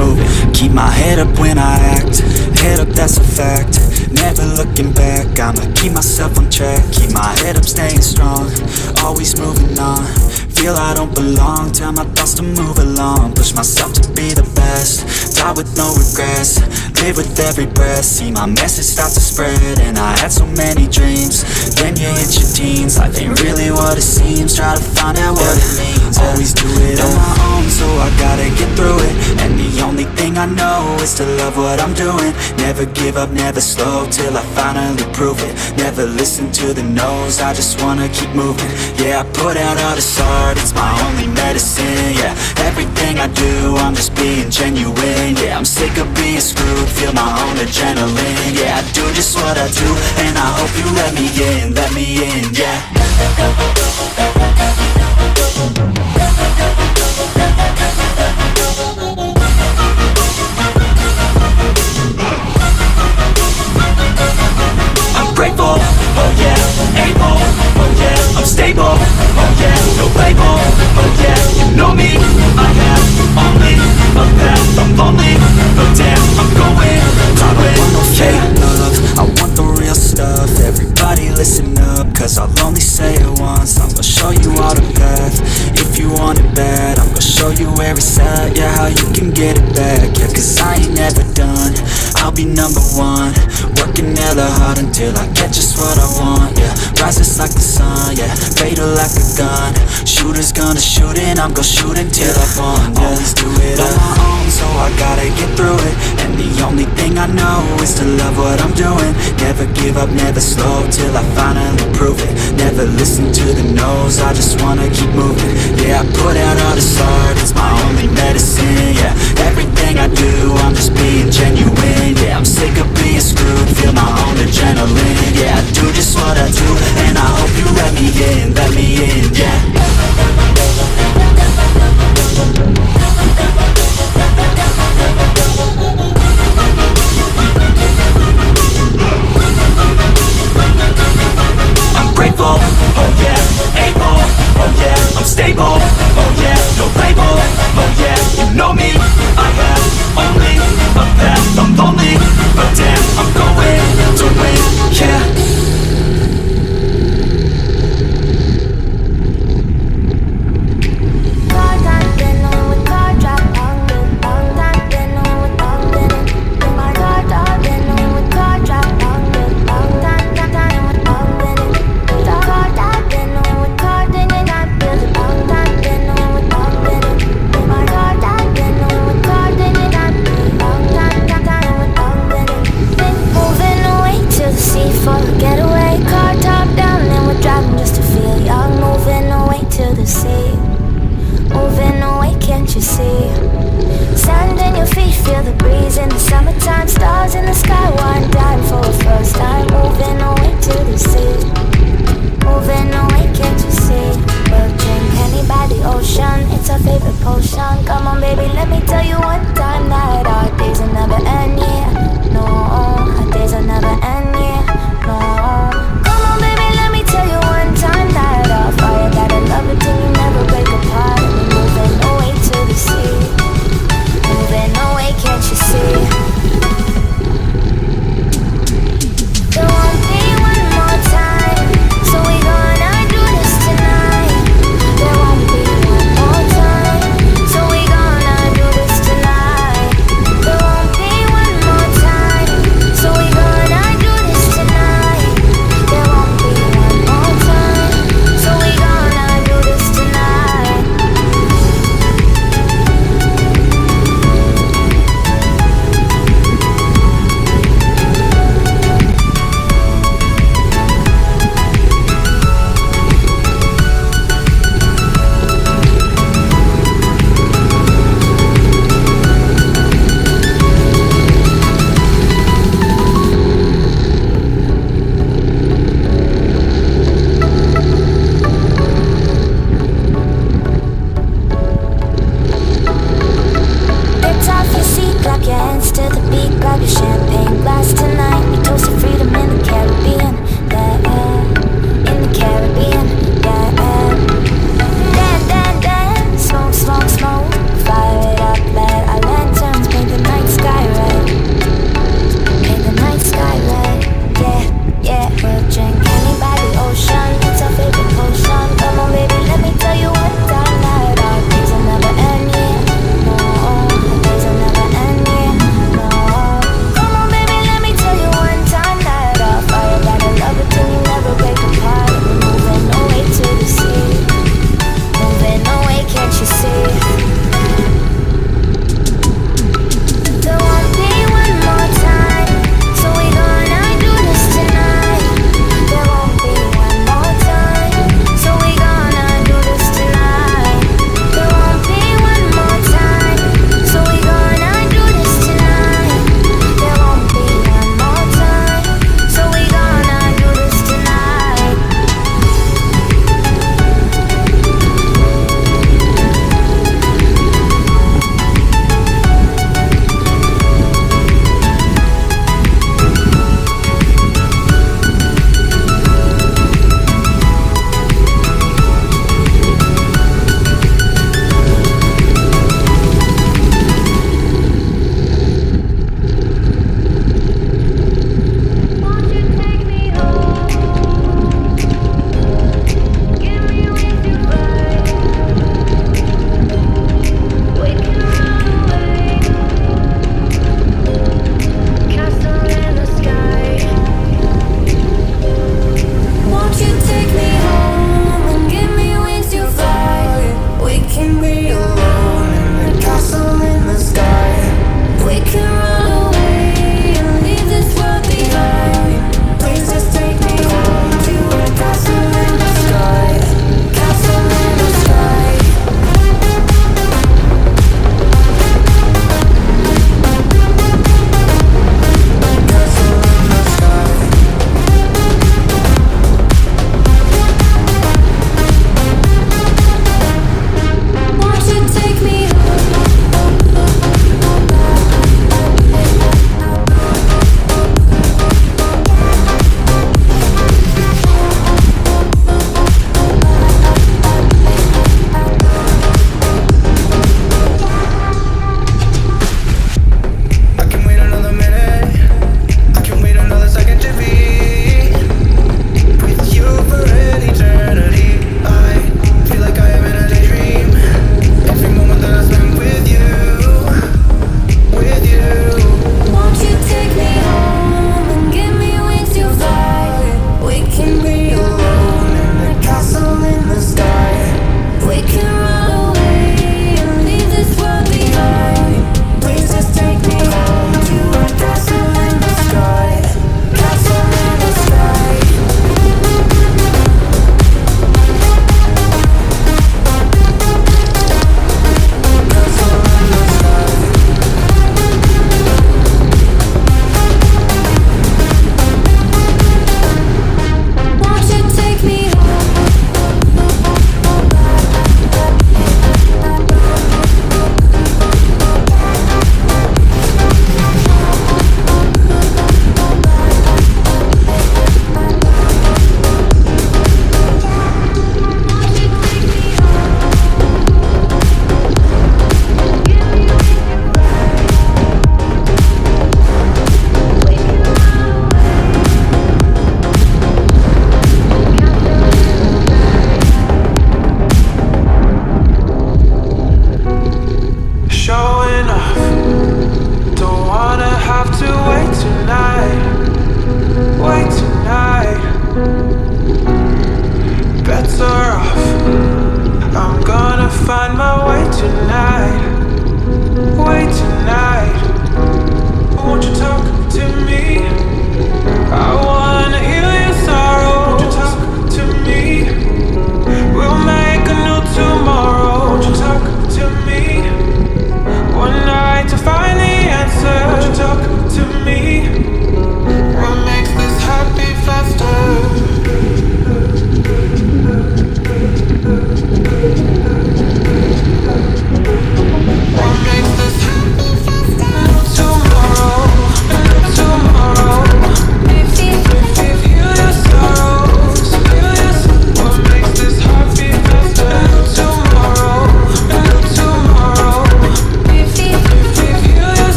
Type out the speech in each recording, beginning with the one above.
moving. Keep my head up when I act, head up, that's a fact. Never looking back, I'ma keep myself on track. Keep my head up, staying strong, always moving on. Feel I don't belong, tell my thoughts to move along. Push myself to be the best, die with no regrets. Live with every breath, see my message start to spread. And I had so many dreams, then you hit your teens. Life ain't really what it seems, try to find out what it means. Always do it on my own, so I gotta get through it. And the only thing I know is to love what I'm doing. Never give up, never slow, till I finally prove it. Never listen to the no's, I just wanna keep moving. Yeah, I put out all this art, it's my only medicine. Yeah, everything I do, I'm just being genuine. Yeah, I'm sick of being screwed, feel my own adrenaline. Yeah, I do just what I do, and I hope you let me in, yeah. I'm grateful, oh yeah, able, oh yeah, I'm stable, oh yeah, no label, oh yeah, you know me, I have only a path, I'm lonely, but damn, I'm going to it. I don't want no fake love, I want the real stuff. Everybody listen up, cause I'll only say it once. I'm gonna show you all the path, if you want it bad. I'm gonna show you every side, yeah, how you can get it back. Yeah, cause I ain't never done, I'll be number one. Working hella hard until I get just what I want, yeah. Rises like the sun, yeah, fatal like a gun. Shooter's gonna shoot and I'm gonna shoot until I won, yeah. Always do it on my own, so I gotta get through it. And the only thing I know is to love what I'm doing. Never give up, never slow, till I finally prove it. Never listen to the no's, I just wanna keep moving. Yeah, I put out all this art, it's my only medicine. Yeah, everything I do, I'm just being genuine. Yeah, I'm sick of being screwed, feel my own adrenaline. Yeah, I do just what I do, and I hope you let me in, yeah. I'm grateful, oh yeah, able, oh yeah, I'm stable, oh yeah, no label, oh yeah, you know me, I have only a path, I'm lonely, but damn, I'm going to win, yeah. There won't be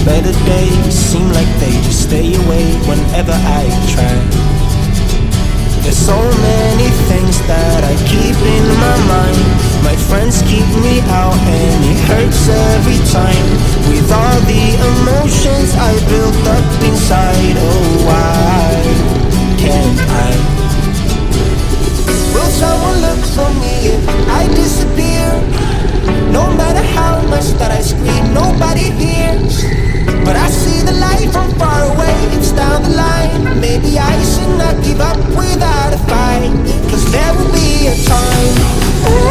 Better days seem like they just stay away whenever I try. There's so many things that I keep in my mind. My friends keep me out and it hurts every time. With all the emotions I built up inside, oh why can't I? Will someone look for me if I disappear? No matter how much that I scream, nobody hears. But I see the light from far away, it's down the line. Maybe I should not give up without a fight, 'cause there will be a time. Oh,